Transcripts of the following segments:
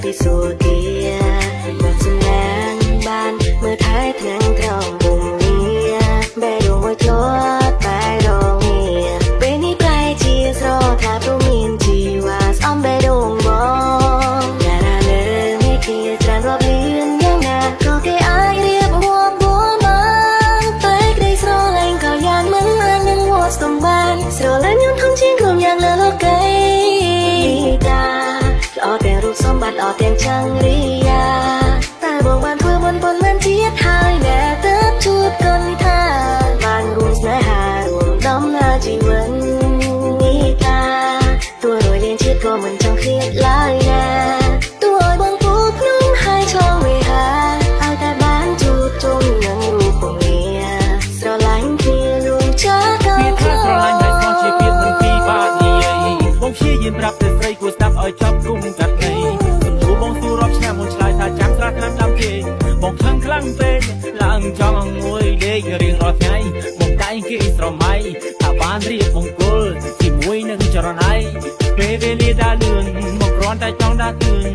ពីសួរគៀមកសម្លាងបានមើលថែថ្នាំងត្រង់មុំងារបែរមួយធ្លាប់តែរងងារពេលនេះប្រែជាស្រថាព្រមមានជីវ៉ាស្អំបែរដងបងណារាលើនេះគេច្រើនរាប់លានយ៉ាងណាក៏គេអាចរៀបរាប់បានតែក្តីស្រឡាញ់ក៏យ៉ាងមិនអាចនឹងវត្តស្ទំបានស្រឡាញ់ខ្ញុំធំជាងគ្រប់យ៉ាងលើលោកីល្អទាំងរូបសម្បត្តិល្អទាំងចង្រិយាតែបងបានធ្វើបុណ្យប៉ុន្មានជាតិហើយណែទើបជួបកូនថាបានរួមស្នេហារួមដំណើរជីវិតនេះតាទោះរយលានជាតិក៏មិនចង់ឃ្លាតឡើយណាទោះឲ្យបងពូភ្នំហើយឆ្លងវិហារឲ្យតែបានជួបជុំនឹងរូបពងារស្រឡាញ់គ្នារួមចាស់កោវាថាស្រឡាញ់ហើយស្គាល់ជាពាក្យមិនពីបាក់និយាយបងព្យាយាមប្រាប់តែស្រីគួរស្ដាប់ឲ្យចប់គុំកាត់នៃសំដួលបងសួររាប់ឆ្នាំមុនឆ្លើយថាចាំស្រាឆ្នាំដើមគេបងខឹងខ្លាំងពេកឡើងចង់មួយដេករៀងរាល់ថ្ងៃបងតែងគេស្រមៃថាបានរៀបមង្គលជាមួយនឹងចរណៃពេលវេលាដើរលឿនបងគ្រាន់តែចង់ដើរគឿន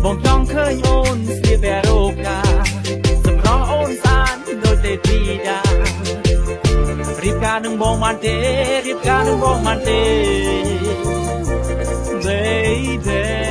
បងចង់ឃើញអូនស្លៀកបែររោកាសម្រស់អូនស្អាតដូចទេធីតារៀបការនឹងបងបានទេរៀបការនឹងបងបានទេ baby